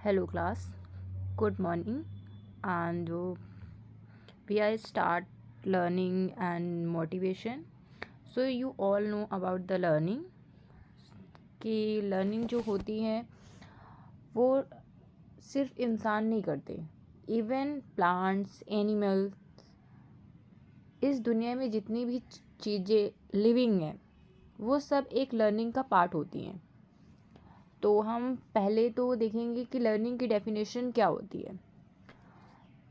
Hello class, good morning, and we are start learning and motivation. So you all know about the learning कि learning जो होती है वो सिर्फ इंसान नहीं करते, इवन प्लांट्स, एनिमल, इस दुनिया में जितनी भी चीज़ें लिविंग हैं वो सब एक लर्निंग का पार्ट होती हैं। तो हम पहले तो देखेंगे कि लर्निंग की डेफिनेशन क्या होती है।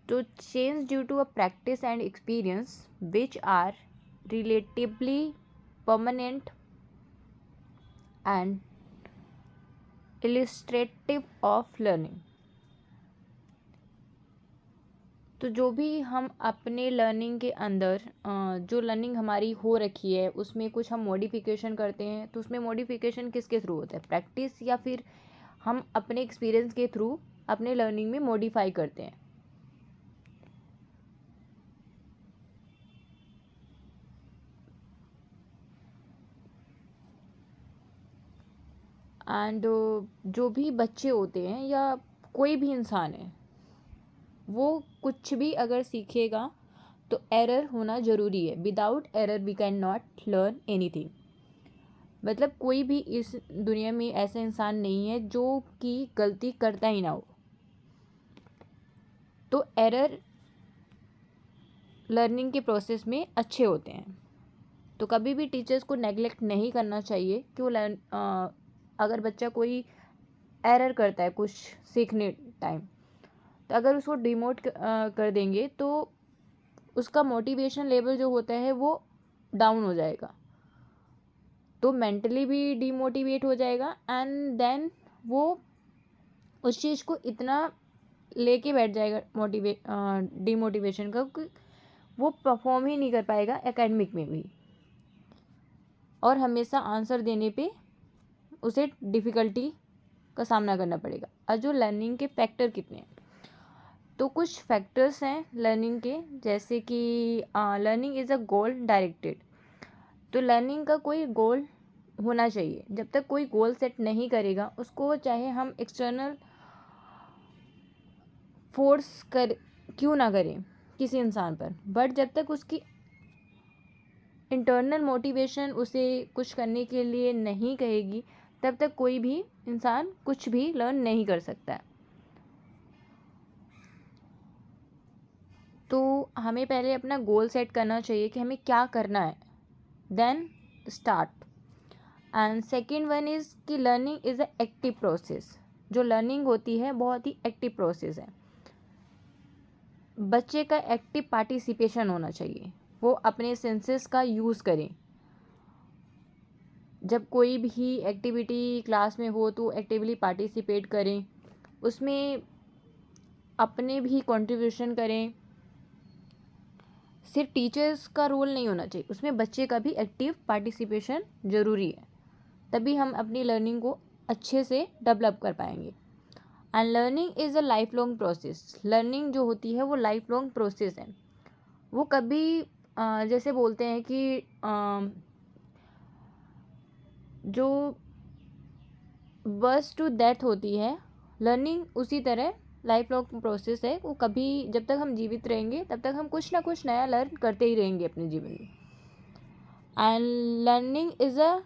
तो change due to a practice and experience which are relatively permanent and illustrative of learning. तो जो भी हम अपने लर्निंग के अंदर जो लर्निंग हमारी हो रखी है उसमें कुछ हम मॉडिफिकेशन करते हैं, तो उसमें मॉडिफिकेशन किसके थ्रू होता है, प्रैक्टिस या फिर हम अपने एक्सपीरियंस के थ्रू अपने लर्निंग में मॉडिफाई करते हैं। एंड जो भी बच्चे होते हैं या कोई भी इंसान है वो कुछ भी अगर सीखेगा तो एरर होना ज़रूरी है। Without error we can not learn anything. मतलब कोई भी इस दुनिया में ऐसा इंसान नहीं है जो कि गलती करता ही ना हो। तो एरर लर्निंग के प्रोसेस में अच्छे होते हैं। तो कभी भी टीचर्स को नेगलेक्ट नहीं करना चाहिए कि वो अगर बच्चा कोई एरर करता है कुछ सीखने टाइम, तो अगर उसको डिमोट कर देंगे तो उसका मोटिवेशन लेवल जो होता है वो डाउन हो जाएगा, तो मेंटली भी डिमोटिवेट हो जाएगा एंड देन वो उस चीज़ को इतना लेके बैठ जाएगा डिमोटिवेशन का कि वो परफॉर्म ही नहीं कर पाएगा एकेडमिक में भी, और हमेशा आंसर देने पे उसे डिफ़िकल्टी का सामना करना पड़ेगा। और जो लर्निंग के फैक्टर कितने हैं, तो कुछ फैक्टर्स हैं लर्निंग के, जैसे कि learning is a goal directed. तो लर्निंग का कोई गोल होना चाहिए। जब तक कोई गोल सेट नहीं करेगा उसको, चाहे हम एक्सटर्नल फोर्स कर क्यों ना करें किसी इंसान पर, बट जब तक उसकी इंटरनल मोटिवेशन उसे कुछ करने के लिए नहीं कहेगी तब तक कोई भी इंसान कुछ भी लर्न नहीं कर सकता है। तो हमें पहले अपना गोल सेट करना चाहिए कि हमें क्या करना है, then start. And second one is कि learning is a active process. जो लर्निंग होती है बहुत ही एक्टिव प्रोसेस है। बच्चे का एक्टिव पार्टिसिपेशन होना चाहिए, वो अपने सेंसेस का यूज़ करें। जब कोई भी एक्टिविटी क्लास में हो तो एक्टिवली पार्टिसिपेट करें, उसमें अपने भी कंट्रीब्यूशन करें। सिर्फ टीचर्स का रोल नहीं होना चाहिए, उसमें बच्चे का भी एक्टिव पार्टिसिपेशन ज़रूरी है, तभी हम अपनी लर्निंग को अच्छे से डेवलप कर पाएंगे। And learning is a life long process. Learning जो होती है वो लाइफ लॉन्ग प्रोसेस है। वो कभी जैसे बोलते हैं कि जो बर्थ टू डेथ होती है, लर्निंग उसी तरह लाइफ लॉन्ग प्रोसेस है। वो कभी, जब तक हम जीवित रहेंगे तब तक हम कुछ ना कुछ नया लर्न करते ही रहेंगे अपने जीवन में। And learning is a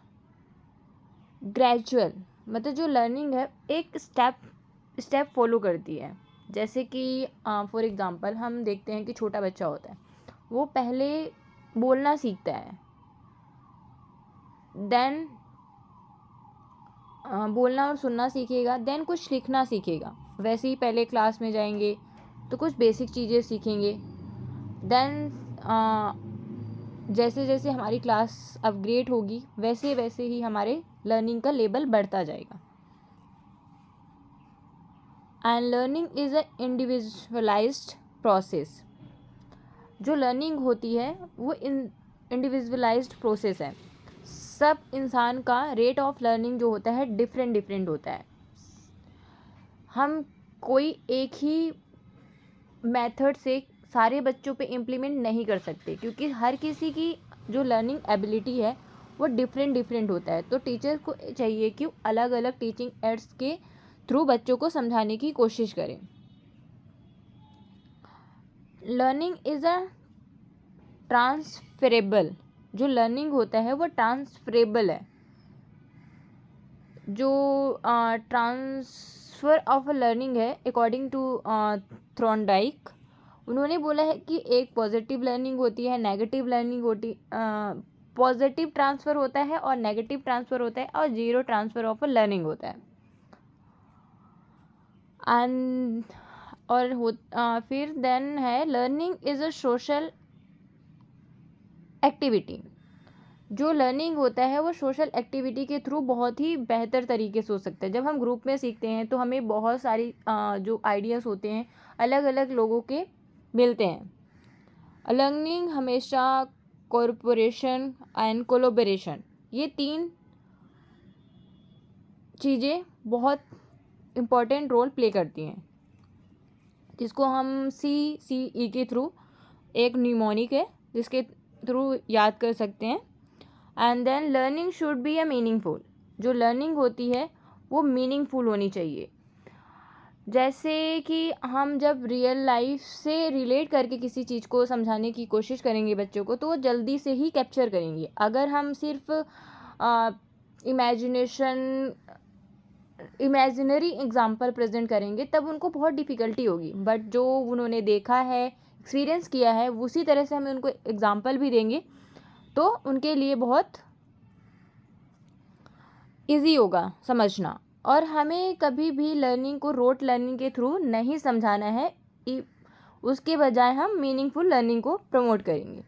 gradual, मतलब जो लर्निंग है एक स्टेप फॉलो करती है। जैसे कि फॉर एग्ज़ाम्पल हम देखते हैं कि छोटा बच्चा होता है, वो पहले बोलना सीखता है, देन बोलना और सुनना सीखेगा, देन कुछ लिखना सीखेगा। वैसे ही पहले क्लास में जाएंगे तो कुछ बेसिक चीज़ें सीखेंगे, देन जैसे जैसे हमारी क्लास अपग्रेड होगी वैसे वैसे ही हमारे लर्निंग का लेवल बढ़ता जाएगा। And learning is a individualised process. जो लर्निंग होती है वो इंडिविजुअलाइज्ड प्रोसेस है। सब इंसान का रेट ऑफ लर्निंग जो होता है डिफरेंट डिफरेंट होता है। हम कोई एक ही मेथड से सारे बच्चों पे इम्प्लीमेंट नहीं कर सकते, क्योंकि हर किसी की जो लर्निंग एबिलिटी है वो डिफरेंट डिफरेंट होता है। तो टीचर को चाहिए कि अलग अलग टीचिंग एड्स के थ्रू बच्चों को समझाने की कोशिश करें। लर्निंग इज़ अ ट्रांसफरेबल, जो लर्निंग होता है वो ट्रांसफरेबल है। जो ट्रांसफ़र ऑफ लर्निंग है अकॉर्डिंग टू थ्रॉन्डाइक, उन्होंने बोला है कि एक पॉजिटिव लर्निंग होती है, नेगेटिव लर्निंग होती, पॉजिटिव ट्रांसफ़र होता है और नेगेटिव ट्रांसफ़र होता है, और जीरो ट्रांसफ़र ऑफ लर्निंग होता है। एंड फिर देन है learning is a social activity. जो लर्निंग होता है वो सोशल एक्टिविटी के थ्रू बहुत ही बेहतर तरीके से हो सकता है। जब हम ग्रुप में सीखते हैं तो हमें बहुत सारी जो आइडियाज़ होते हैं अलग अलग लोगों के मिलते हैं। लर्निंग हमेशा कॉरपोरेशन एंड कोलोबरेशन, ये 3 चीज़ें बहुत इम्पॉर्टेंट रोल प्ले करती हैं, जिसको हम CCE के थ्रू, एक न्यूमोनिक है जिसके थ्रू याद कर सकते हैं। And then learning should be a meaningful, जो लर्निंग होती है वो मीनिंगफुल होनी चाहिए। जैसे कि हम जब रियल लाइफ से रिलेट करके किसी चीज़ को समझाने की कोशिश करेंगे बच्चों को, तो वो जल्दी से ही कैप्चर करेंगे। अगर हम सिर्फ इमेजिनरी एग्जाम्पल प्रेजेंट करेंगे तब उनको बहुत डिफ़िकल्टी होगी, बट जो उन्होंने देखा है, एक्सपीरियंस किया है, उसी तरह से हमें उनको एग्जाम्पल भी देंगे तो उनके लिए बहुत ईजी होगा समझना। और हमें कभी भी लर्निंग को रोट लर्निंग के थ्रू नहीं समझाना है, उसके बजाय हम मीनिंगफुल लर्निंग को प्रमोट करेंगे।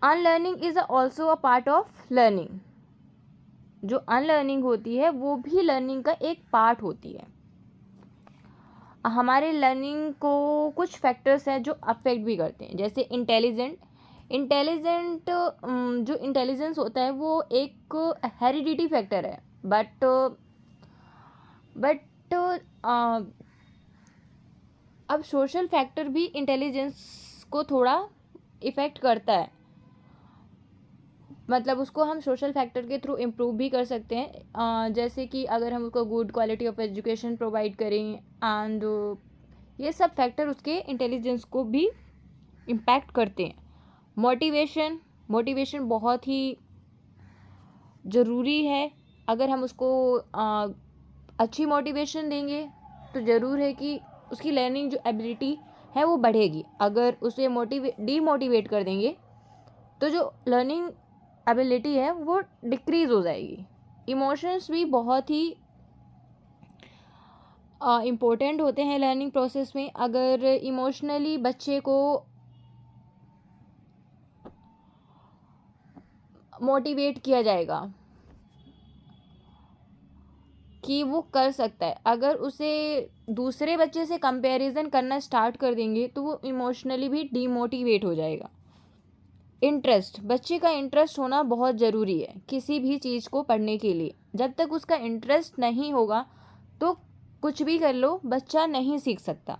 Unlearning is also a part of learning, जो अनलर्निंग होती है वो भी लर्निंग का एक पार्ट होती है। हमारे लर्निंग को कुछ फैक्टर्स हैं जो अफेक्ट भी करते हैं, जैसे इंटेलिजेंट जो इंटेलिजेंस होता है वो एक हेरिडिटी फैक्टर है, बट अब सोशल फैक्टर भी इंटेलिजेंस को थोड़ा इफ़ेक्ट करता है, मतलब उसको हम सोशल फैक्टर के थ्रू इम्प्रूव भी कर सकते हैं। जैसे कि अगर हम उसको good quality of education provide करें, एंड ये सब फैक्टर उसके इंटेलिजेंस को भी इम्पैक्ट करते हैं। मोटिवेशन बहुत ही ज़रूरी है। अगर हम उसको अच्छी मोटिवेशन देंगे तो ज़रूर है कि उसकी लर्निंग जो एबिलिटी है वो बढ़ेगी। अगर उसे डीमोटिवेट कर देंगे तो जो लर्निंग एबिलिटी है वो डिक्रीज़ हो जाएगी। इमोशंस भी बहुत ही इम्पोर्टेंट होते हैं लर्निंग प्रोसेस में। अगर इमोशनली बच्चे को मोटिवेट किया जाएगा कि वो कर सकता है, अगर उसे दूसरे बच्चे से कंपैरिजन करना स्टार्ट कर देंगे तो वो इमोशनली भी डीमोटिवेट हो जाएगा। इंटरेस्ट, बच्चे का इंटरेस्ट होना बहुत ज़रूरी है किसी भी चीज़ को पढ़ने के लिए। जब तक उसका इंटरेस्ट नहीं होगा तो कुछ भी कर लो, बच्चा नहीं सीख सकता।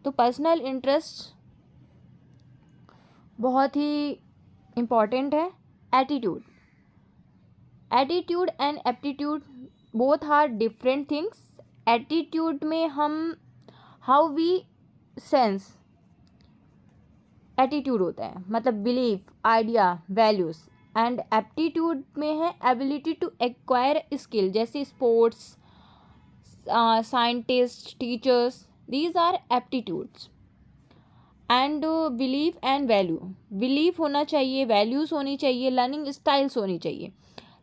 तो पर्सनल इंटरेस्ट बहुत ही इम्पॉर्टेंट है। Attitude and aptitude both are different things. Attitude में हम हाउ वी सेंस एटीट्यूड होता है, मतलब belief, idea, values. And aptitude में है एबिलिटी टू एक्वायर स्किल, जैसे sports, scientist, teachers, these are aptitudes. And belief and value, belief होना चाहिए, वैल्यूज़ होनी चाहिए, लर्निंग स्टाइल्स होनी चाहिए।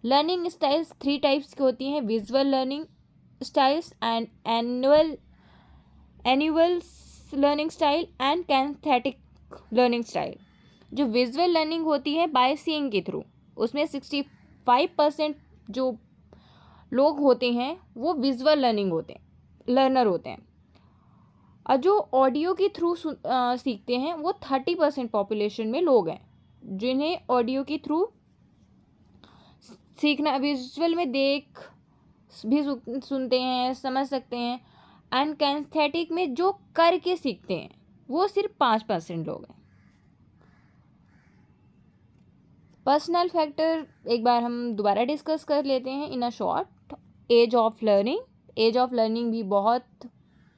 लर्निंग स्टाइल्स 3 टाइप्स की होती हैं, visual learning styles and annual learning style and kinesthetic learning style. जो विजुअल लर्निंग होती है बाय सीइंग के थ्रू, उसमें 65% जो लोग होते हैं वो विजुअल लर्नर होते हैं। और जो ऑडियो के थ्रू सीखते हैं वो 30% पॉपुलेशन में लोग हैं, जिन्हें ऑडियो के थ्रू सीखना, विजुअल में देख भी सुनते हैं, समझ सकते हैं। एंड कैंस्थेटिक में जो करके सीखते हैं वो सिर्फ 5% लोग हैं। पर्सनल फैक्टर एक बार हम दोबारा डिस्कस कर लेते हैं in a short. Age of learning, age of learning भी बहुत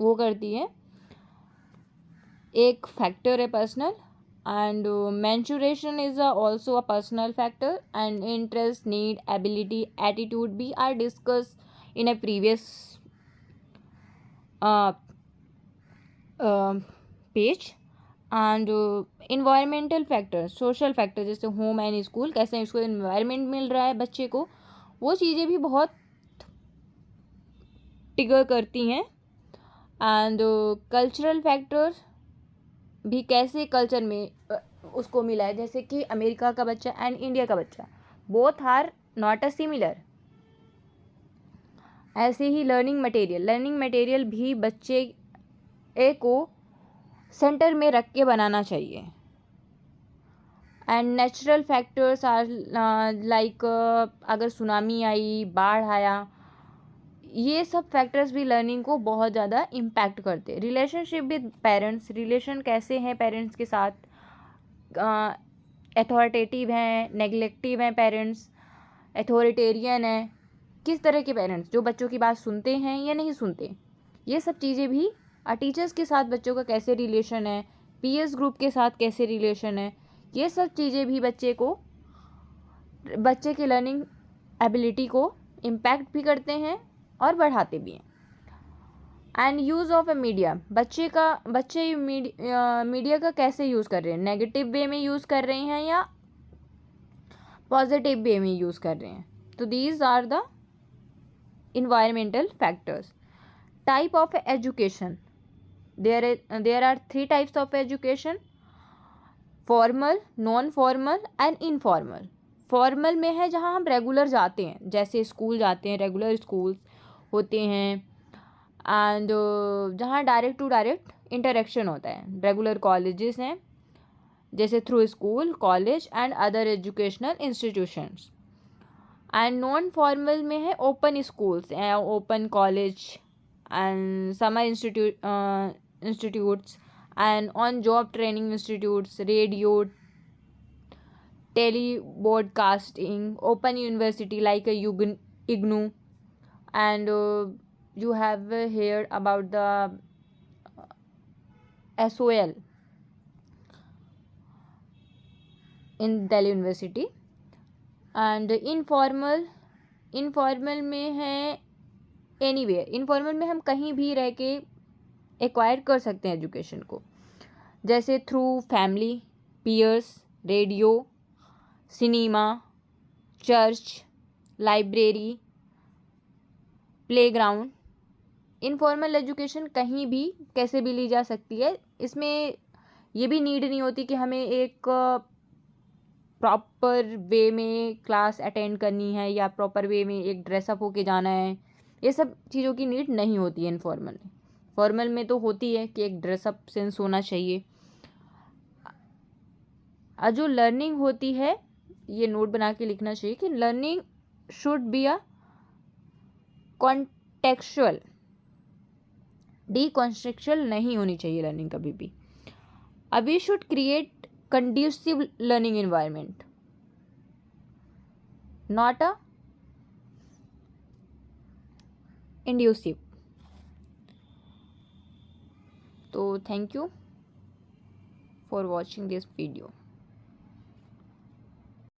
वो करती है, एक फैक्टर है personal. And maturation is also a personal factor. And interest, need, ability, attitude भी are discuss in a previous page. And environmental factor, social factor, जैसे home and school, कैसे इसको इन्वायरमेंट मिल रहा है बच्चे को, वो चीज़ें भी बहुत टिगर करती हैं. एंड कल्चरल फैक्टर भी, कैसे कल्चर में उसको मिला है, जैसे कि अमेरिका का बच्चा एंड इंडिया का बच्चा, both are not a similar. ऐसे ही लर्निंग मटेरियल भी बच्चे को सेंटर में रख के बनाना चाहिए. And natural factors are like, अगर सुनामी आई, बाढ़ आया, ये सब फैक्टर्स भी लर्निंग को बहुत ज़्यादा इम्पैक्ट करते हैं. रिलेशनशिप विद पेरेंट्स, रिलेशन कैसे हैं पेरेंट्स के साथ, अथॉरिटेटिव हैं, नेग्लेक्टिव हैं पेरेंट्स, अथॉरिटेरियन हैं, किस तरह के पेरेंट्स जो बच्चों की बात सुनते हैं या नहीं सुनते, ये सब चीज़ें भी. टीचर्स के साथ बच्चों का कैसे रिलेशन है, पीएस ग्रुप के साथ कैसे रिलेशन है, ये सब चीज़ें भी बच्चे के लर्निंग एबिलिटी को इम्पैक्ट भी करते हैं और बढ़ाते भी हैं. And use of A media, बच्चे मीडिया का कैसे यूज़ कर रहे हैं, नेगेटिव वे में यूज़ कर रहे हैं या पॉजिटिव वे में यूज़ कर रहे हैं. तो these are the environmental factors. Type of education, there are 3 types of education: formal, non formal and informal. Formal में है जहाँ हम रेगुलर जाते हैं, जैसे स्कूल जाते हैं, रेगुलर स्कूल्स होते हैं. एंड जहाँ डायरेक्ट टू डायरेक्ट इंटरेक्शन होता है, रेगुलर कॉलेजेस हैं, जैसे through school, college and other educational institutions. And non formal में है open schools, open college and summer institutes and on job training institutes, radio, tele broadcasting, open university like IGNOU. And you have heard about the SOL in Delhi University. And informal में है anywhere, informal में हम कहीं भी रह के acquire कर सकते हैं एजुकेशन को, जैसे through family, peers, radio, cinema, church, library, playground. Informal education कहीं भी कैसे भी ली जा सकती है. इसमें ये भी नीड नहीं होती कि हमें एक प्रॉपर वे में क्लास अटेंड करनी है या प्रॉपर वे में एक ड्रेसअप होके जाना है. ये सब चीज़ों की नीड नहीं होती है इनफॉर्मल में. फॉर्मल में तो होती है कि एक ड्रेसअप सेंस होना चाहिए. जो लर्निंग होती है, ये नोट बना के लिखना चाहिए कि learning should be a contextual, decontextual नहीं होनी चाहिए लर्निंग कभी भी. We should create conducive learning environment, not a inducive. So thank you for watching this video.